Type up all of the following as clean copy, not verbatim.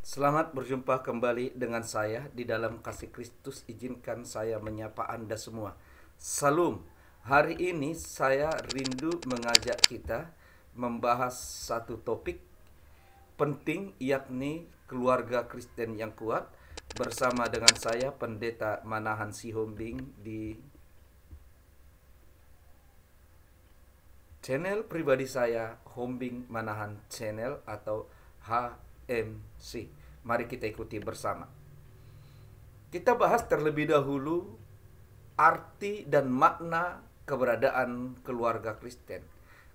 Selamat berjumpa kembali dengan saya di dalam kasih Kristus. Izinkan saya menyapa Anda semua. Salam. Hari ini saya rindu mengajak kita membahas satu topik penting, yakni keluarga Kristen yang kuat, bersama dengan saya Pendeta Manahan Sihombing di channel pribadi saya, Hombing Manahan Channel atau HMC. Mari kita ikuti bersama. Kita bahas terlebih dahulu arti dan makna keberadaan keluarga Kristen.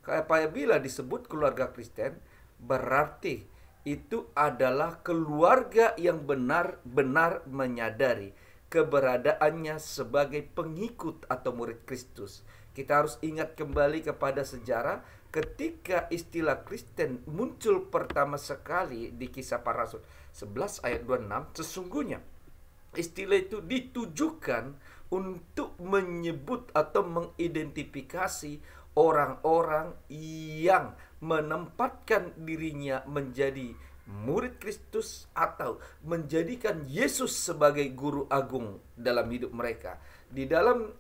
Apabila disebut keluarga Kristen, berarti itu adalah keluarga yang benar-benar menyadari keberadaannya sebagai pengikut atau murid Kristus. Kita harus ingat kembali kepada sejarah ketika istilah Kristen muncul pertama sekali di Kisah Para Rasul 11 ayat 26. Sesungguhnya istilah itu ditujukan untuk menyebut atau mengidentifikasi orang-orang yang menempatkan dirinya menjadi murid Kristus atau menjadikan Yesus sebagai guru agung dalam hidup mereka. Di dalam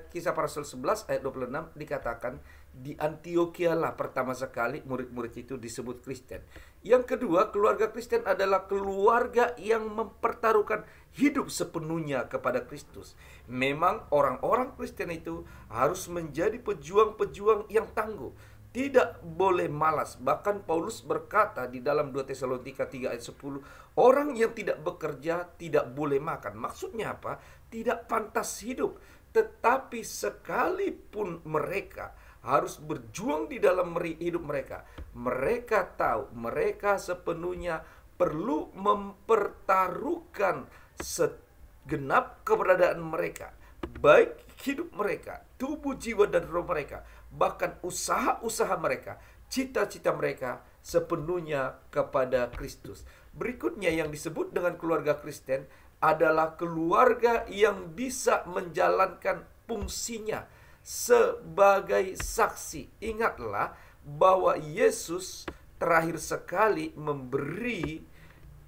Kisah Para Rasul 11 ayat 26 dikatakan di Antiokhia lah pertama sekali murid-murid itu disebut Kristen. Yang kedua, keluarga Kristen adalah keluarga yang mempertaruhkan hidup sepenuhnya kepada Kristus. Memang orang-orang Kristen itu harus menjadi pejuang-pejuang yang tangguh, tidak boleh malas. Bahkan Paulus berkata di dalam 2 Tesalonika 3 ayat 10, orang yang tidak bekerja tidak boleh makan. Maksudnya apa? Tidak pantas hidup. Tetapi sekalipun mereka harus berjuang di dalam hidup mereka, mereka tahu mereka sepenuhnya perlu mempertaruhkan segenap keberadaan mereka, baik hidup mereka, tubuh, jiwa, dan roh mereka, bahkan usaha-usaha mereka, cita-cita mereka sepenuhnya kepada Kristus. Berikutnya yang disebut dengan keluarga Kristen adalah keluarga yang bisa menjalankan fungsinya sebagai saksi. Ingatlah bahwa Yesus terakhir sekali memberi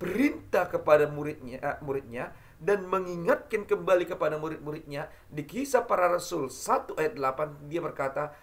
perintah kepada muridnya dan mengingatkan kembali kepada murid-muridnya di Kisah Para Rasul 1 ayat 8. Dia berkata,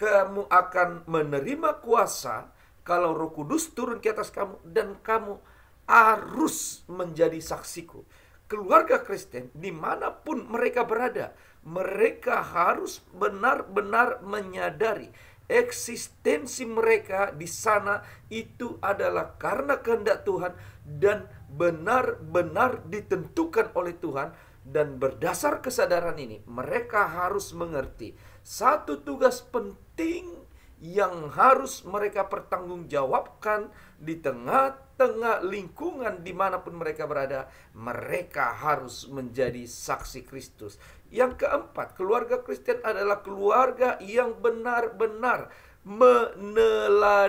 kamu akan menerima kuasa kalau Roh Kudus turun ke atas kamu, dan kamu harus menjadi saksiku. Keluarga Kristen dimanapun mereka berada, mereka harus benar-benar menyadari eksistensi mereka di sana itu adalah karena kehendak Tuhan dan benar-benar ditentukan oleh Tuhan. Dan berdasar kesadaran ini, mereka harus mengerti satu tugas penting yang harus mereka pertanggungjawabkan di tengah-tengah lingkungan dimanapun mereka berada. Mereka harus menjadi saksi Kristus. Yang keempat, keluarga Kristen adalah keluarga yang benar-benar meneladani,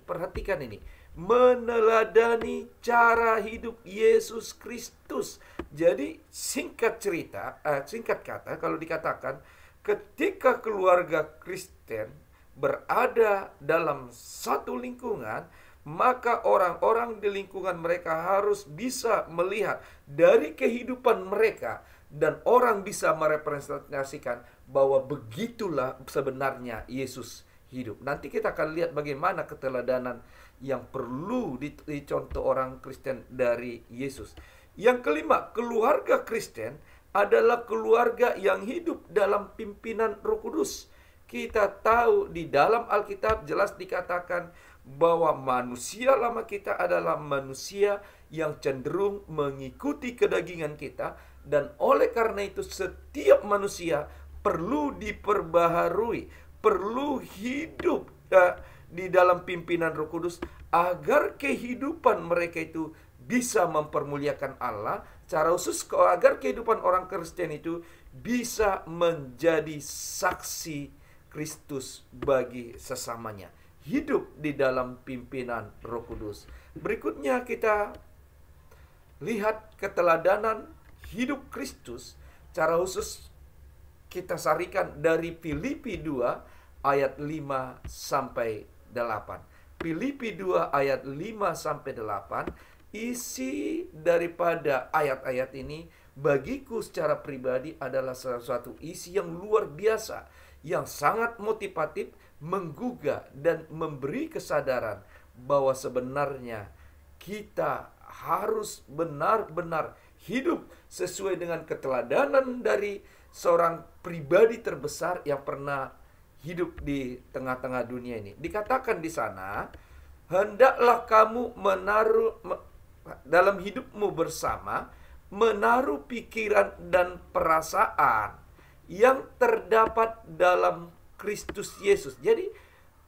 perhatikan ini, meneladani cara hidup Yesus Kristus. Jadi singkat kata, kalau dikatakan ketika keluarga Kristen berada dalam satu lingkungan, maka orang-orang di lingkungan mereka harus bisa melihat dari kehidupan mereka, dan orang bisa merepresentasikan bahwa begitulah sebenarnya Yesus hidup. Nanti kita akan lihat bagaimana keteladanan yang perlu dicontoh orang Kristen dari Yesus. Yang kelima, keluarga Kristen adalah keluarga yang hidup dalam pimpinan Roh Kudus. Kita tahu di dalam Alkitab jelas dikatakan bahwa manusia lama kita adalah manusia yang cenderung mengikuti kedagingan kita, dan oleh karena itu setiap manusia perlu diperbaharui, perlu hidup di dalam pimpinan Roh Kudus agar kehidupan mereka itu bisa mempermuliakan Allah. Secara khusus agar kehidupan orang Kristen itu bisa menjadi saksi Kristus bagi sesamanya, hidup di dalam pimpinan Roh Kudus. Berikutnya kita lihat keteladanan hidup Kristus. Secara khusus kita sarikan dari Filipi 2 ayat 5 sampai 8. Filipi 2 ayat 5 sampai 8. isi daripada ayat-ayat ini bagiku secara pribadi adalah sesuatu isi yang luar biasa, yang sangat motivatif, menggugah dan memberi kesadaran bahwa sebenarnya kita harus benar-benar hidup sesuai dengan keteladanan dari seorang pribadi terbesar yang pernah hidup di tengah-tengah dunia ini. Dikatakan di sana, hendaklah kamu dalam hidupmu bersama menaruh pikiran dan perasaan yang terdapat dalam Kristus Yesus. Jadi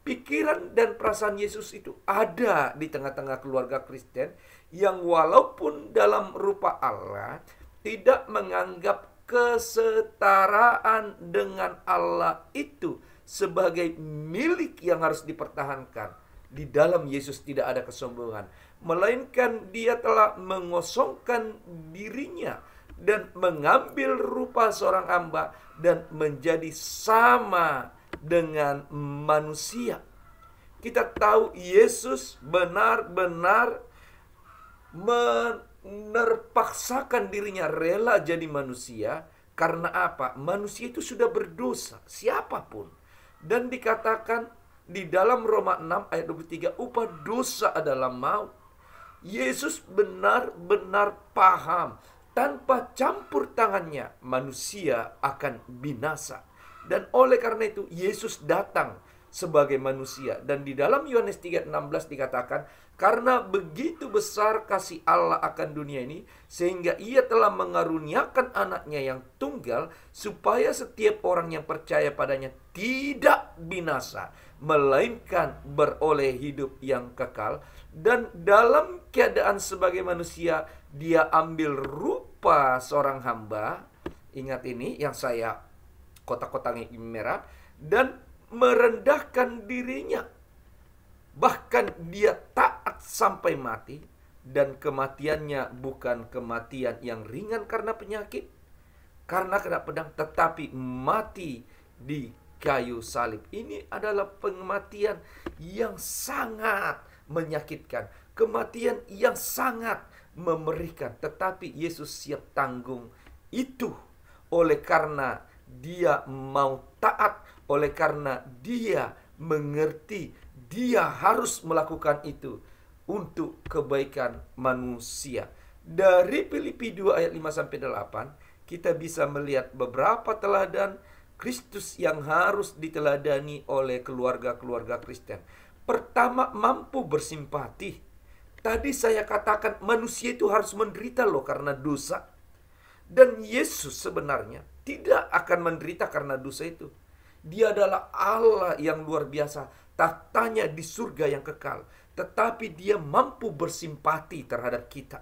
pikiran dan perasaan Yesus itu ada di tengah-tengah keluarga Kristen yang walaupun dalam rupa Allah tidak menganggap kesetaraan dengan Allah itu sebagai milik yang harus dipertahankan. Di dalam Yesus tidak ada kesombongan, melainkan dia telah mengosongkan dirinya dan mengambil rupa seorang hamba dan menjadi sama dengan manusia. Kita tahu Yesus benar-benar menerpaksakan dirinya rela jadi manusia. Karena apa? Manusia itu sudah berdosa, siapapun. Dan dikatakan di dalam Roma 6 ayat 23, upah dosa adalah maut. Yesus benar-benar paham, tanpa campur tangannya manusia akan binasa. Dan oleh karena itu Yesus datang sebagai manusia. Dan di dalam Yohanes 3:16 dikatakan, karena begitu besar kasih Allah akan dunia ini, sehingga ia telah mengaruniakan anaknya yang tunggal, supaya setiap orang yang percaya padanya tidak binasa, melainkan beroleh hidup yang kekal. Dan dalam keadaan sebagai manusia, dia ambil rupa seorang hamba. Ingat ini yang saya kotak-kotaknya merah. Dan merendahkan dirinya. Bahkan dia taat sampai mati. Dan kematiannya bukan kematian yang ringan karena penyakit, karena kena pedang, tetapi mati di kayu salib. Ini adalah kematian yang sangat menyakitkan, kematian yang sangat memerikan. Tetapi Yesus siap tanggung itu. Oleh karena dia mau taat, oleh karena dia mengerti dia harus melakukan itu untuk kebaikan manusia. Dari Filipi 2 ayat 5-8 kita bisa melihat beberapa teladan Kristus yang harus diteladani oleh keluarga-keluarga Kristen. Pertama, mampu bersimpati. Tadi saya katakan manusia itu harus menderita loh karena dosa. Dan Yesus sebenarnya tidak akan menderita karena dosa itu. Dia adalah Allah yang luar biasa, tahtanya di surga yang kekal. Tetapi dia mampu bersimpati terhadap kita.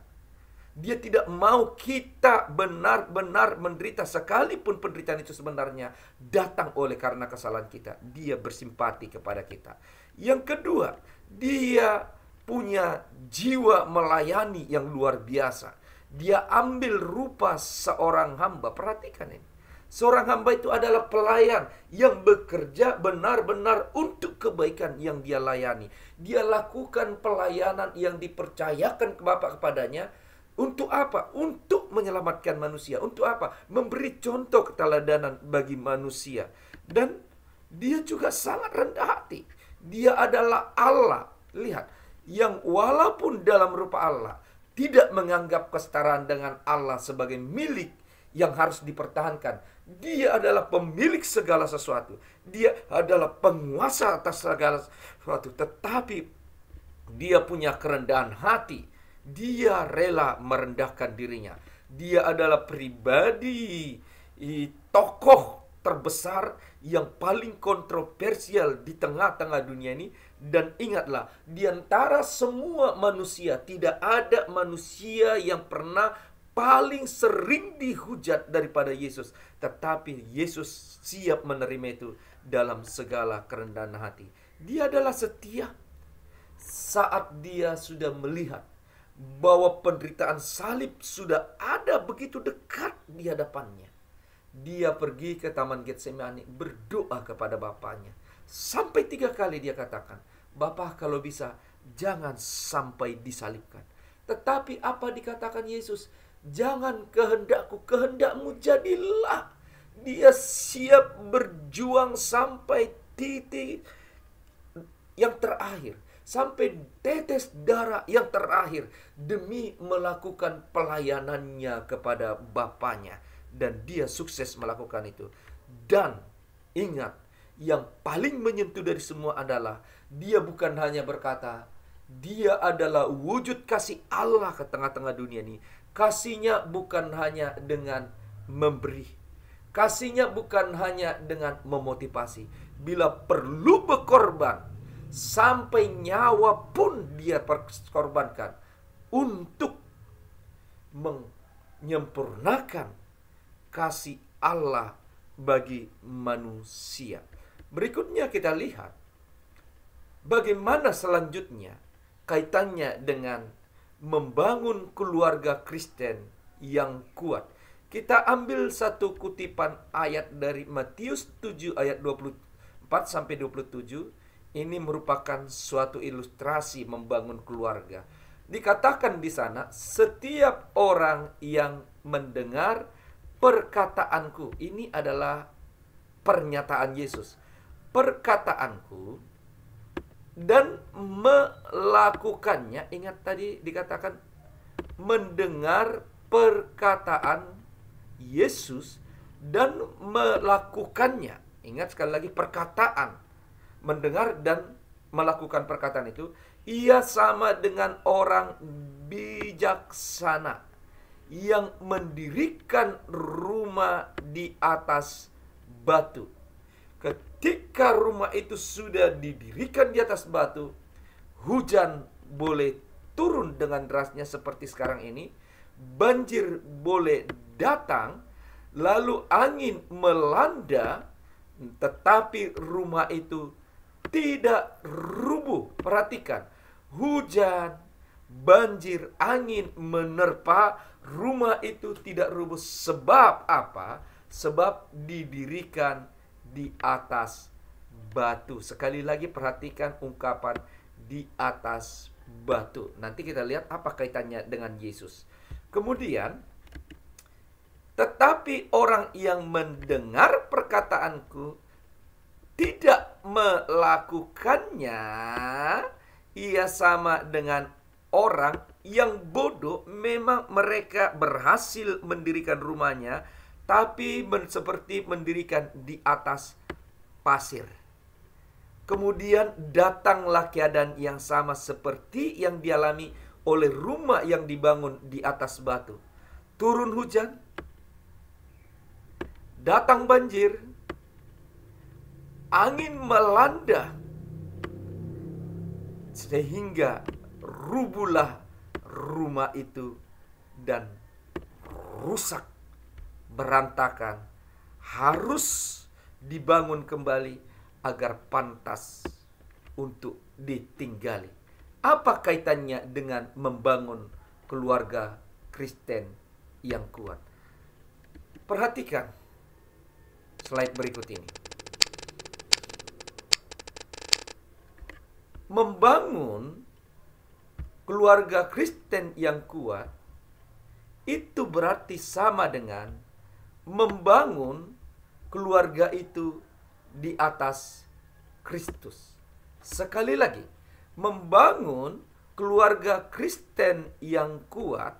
Dia tidak mau kita benar-benar menderita, sekalipun penderitaan itu sebenarnya datang oleh karena kesalahan kita. Dia bersimpati kepada kita. Yang kedua, dia punya jiwa melayani yang luar biasa. Dia ambil rupa seorang hamba. Perhatikan ini. Seorang hamba itu adalah pelayan yang bekerja benar-benar untuk kebaikan yang dia layani. Dia lakukan pelayanan yang dipercayakan ke Bapa kepadanya. Untuk apa? Untuk menyelamatkan manusia. Untuk apa? Memberi contoh keteladanan bagi manusia. Dan dia juga sangat rendah hati. Dia adalah Allah. Lihat, yang walaupun dalam rupa Allah tidak menganggap kesetaraan dengan Allah sebagai milik yang harus dipertahankan. Dia adalah pemilik segala sesuatu. Dia adalah penguasa atas segala sesuatu. Tetapi dia punya kerendahan hati. Dia rela merendahkan dirinya. Dia adalah pribadi, tokoh terbesar yang paling kontroversial di tengah-tengah dunia ini. Dan ingatlah, di antara semua manusia, tidak ada manusia yang pernah paling sering dihujat daripada Yesus. Tetapi Yesus siap menerima itu dalam segala kerendahan hati. Dia adalah setia. Saat dia sudah melihat bahwa penderitaan salib sudah ada begitu dekat di hadapannya, dia pergi ke Taman Getsemani berdoa kepada Bapaknya. Sampai 3 kali dia katakan, Bapa, kalau bisa jangan sampai disalibkan. Tetapi apa dikatakan Yesus? Jangan kehendakku, kehendakmu jadilah. Dia siap berjuang sampai titik yang terakhir, sampai tetes darah yang terakhir, demi melakukan pelayanannya kepada Bapaknya. Dan dia sukses melakukan itu. Dan ingat, yang paling menyentuh dari semua adalah dia bukan hanya berkata, dia adalah wujud kasih Allah ke tengah-tengah dunia ini. Kasihnya bukan hanya dengan memberi, kasihnya bukan hanya dengan memotivasi. Bila perlu berkorban, sampai nyawa pun dia perkorbankan untuk menyempurnakan kasih Allah bagi manusia. Berikutnya kita lihat bagaimana selanjutnya kaitannya dengan membangun keluarga Kristen yang kuat. Kita ambil satu kutipan ayat dari Matius 7 ayat 24 sampai 27. Ini merupakan suatu ilustrasi membangun keluarga. Dikatakan di sana, setiap orang yang mendengar perkataanku. Ini adalah pernyataan Yesus. Perkataanku dan melakukannya. Ingat tadi dikatakan mendengar perkataan Yesus dan melakukannya. Ingat sekali lagi, perkataan. Mendengar dan melakukan perkataan itu, ia sama dengan orang bijaksana yang mendirikan rumah di atas batu. Ketika rumah itu sudah didirikan di atas batu, hujan boleh turun dengan derasnya seperti sekarang ini, banjir boleh datang, lalu angin melanda, tetapi rumah itu tidak rubuh. Perhatikan, hujan, banjir, angin menerpa, rumah itu tidak rubuh. Sebab apa? Sebab didirikan di atas batu. Sekali lagi perhatikan ungkapan di atas batu. Nanti kita lihat apa kaitannya dengan Yesus. Kemudian, tetapi orang yang mendengar perkataanku tidak melakukannya, ia sama dengan orang yang bodoh. Memang mereka berhasil mendirikan rumahnya, tapi seperti mendirikan di atas pasir. Kemudian datanglah keadaan yang sama seperti yang dialami oleh rumah yang dibangun di atas batu. Turun hujan, datang banjir, angin melanda, sehingga rubuhlah rumah itu dan rusak, berantakan, harus dibangun kembali agar pantas untuk ditinggali. Apa kaitannya dengan membangun keluarga Kristen yang kuat? Perhatikan slide berikut ini. Membangun keluarga Kristen yang kuat itu berarti sama dengan membangun keluarga itu di atas Kristus. Sekali lagi, membangun keluarga Kristen yang kuat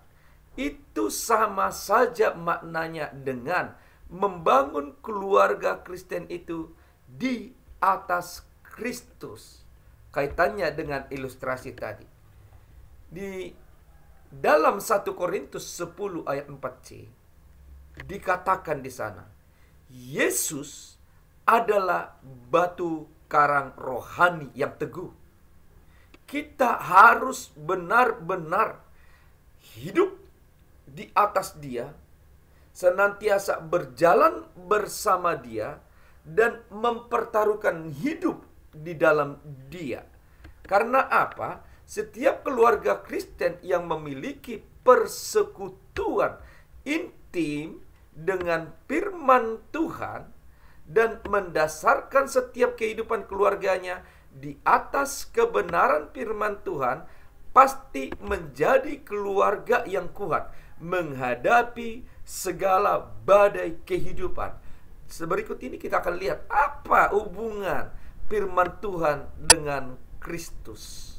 itu sama saja maknanya dengan membangun keluarga Kristen itu di atas Kristus. Kaitannya dengan ilustrasi tadi. Di dalam 1 Korintus 10 ayat 4c dikatakan di sana, Yesus adalah batu karang rohani yang teguh. Kita harus benar-benar hidup di atas Dia, senantiasa berjalan bersama Dia, dan mempertaruhkan hidup di dalam Dia. Karena apa? Setiap keluarga Kristen yang memiliki persekutuan intim dengan firman Tuhan dan mendasarkan setiap kehidupan keluarganya di atas kebenaran firman Tuhan, pasti menjadi keluarga yang kuat menghadapi segala badai kehidupan. Berikut ini kita akan lihat apa hubungan firman Tuhan dengan Kristus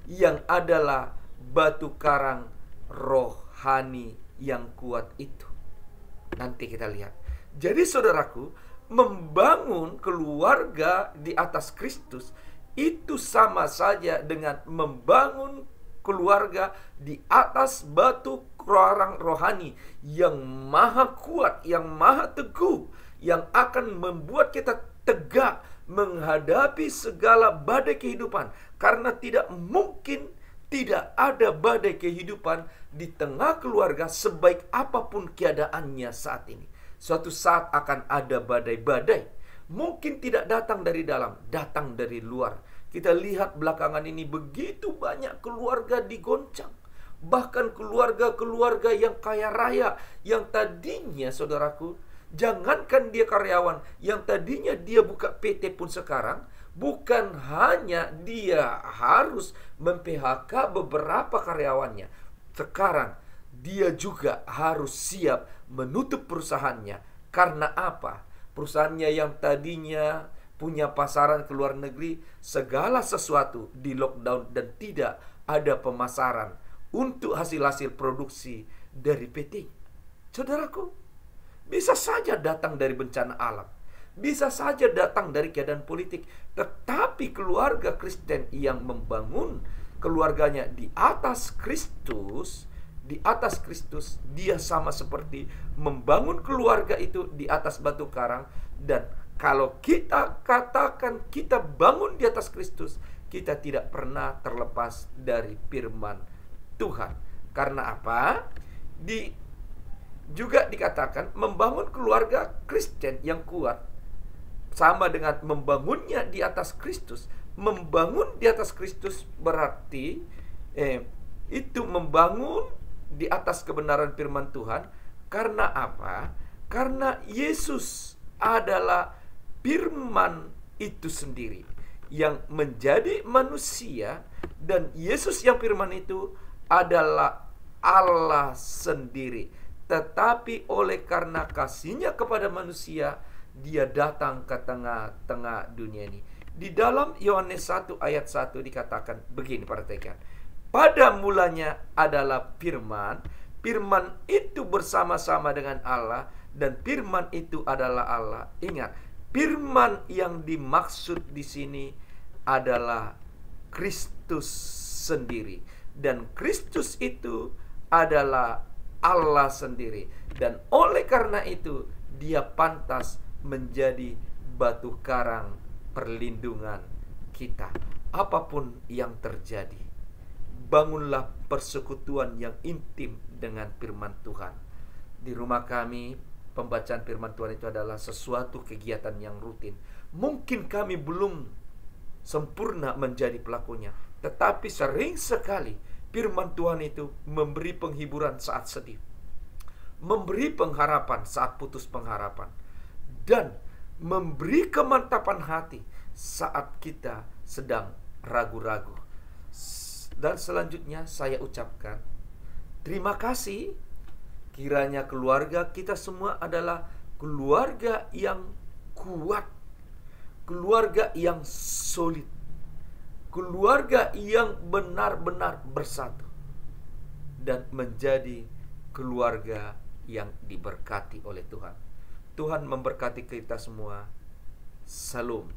yang adalah batu karang rohani yang kuat itu. Nanti kita lihat. Jadi saudaraku, membangun keluarga di atas Kristus itu sama saja dengan membangun keluarga di atas batu karang rohani yang maha kuat, yang maha teguh, yang akan membuat kita tegak menghadapi segala badai kehidupan. Karena tidak mungkin tidak ada badai kehidupan di tengah keluarga sebaik apapun keadaannya saat ini. Suatu saat akan ada badai-badai. Mungkin tidak datang dari dalam, datang dari luar. Kita lihat belakangan ini begitu banyak keluarga digoncang. Bahkan keluarga-keluarga yang kaya raya, yang tadinya saudaraku, jangankan dia karyawan, yang tadinya dia buka PT pun sekarang, bukan hanya dia harus mem-PHK beberapa karyawannya. Sekarang dia juga harus siap menutup perusahaannya. Karena apa? Perusahaannya yang tadinya punya pasaran ke luar negeri, segala sesuatu di lockdown dan tidak ada pemasaran untuk hasil-hasil produksi dari PT. Saudaraku, bisa saja datang dari bencana alam, bisa saja datang dari keadaan politik, tetapi keluarga Kristen yang membangun keluarganya di atas Kristus, dia sama seperti membangun keluarga itu di atas batu karang. Dan kalau kita katakan kita bangun di atas Kristus, kita tidak pernah terlepas dari firman Tuhan. Karena apa? Juga dikatakan membangun keluarga Kristen yang kuat sama dengan membangunnya di atas Kristus. Membangun di atas Kristus berarti itu membangun di atas kebenaran firman Tuhan. Karena apa? Karena Yesus adalah firman itu sendiri yang menjadi manusia, dan Yesus yang firman itu adalah Allah sendiri. Tetapi oleh karena kasihnya kepada manusia, dia datang ke tengah-tengah dunia ini. Di dalam Yohanes 1 ayat 1 dikatakan begini, perhatikan. Pada mulanya adalah firman, firman itu bersama-sama dengan Allah, dan firman itu adalah Allah. Ingat, firman yang dimaksud di sini adalah Kristus sendiri. Dan Kristus itu adalah Allah sendiri. Dan oleh karena itu, dia pantas menjadi batu karang perlindungan kita. Apapun yang terjadi, bangunlah persekutuan yang intim dengan firman Tuhan. Di rumah kami, pembacaan firman Tuhan itu adalah sesuatu kegiatan yang rutin. Mungkin kami belum sempurna menjadi pelakunya, tetapi sering sekali firman Tuhan itu memberi penghiburan saat sedih, memberi pengharapan saat putus pengharapan, dan memberi kemantapan hati saat kita sedang ragu-ragu. Dan selanjutnya saya ucapkan terima kasih. Kiranya keluarga kita semua adalah keluarga yang kuat, keluarga yang solid, keluarga yang benar-benar bersatu, dan menjadi keluarga yang diberkati oleh Tuhan. Tuhan memberkati kita semua. Salam.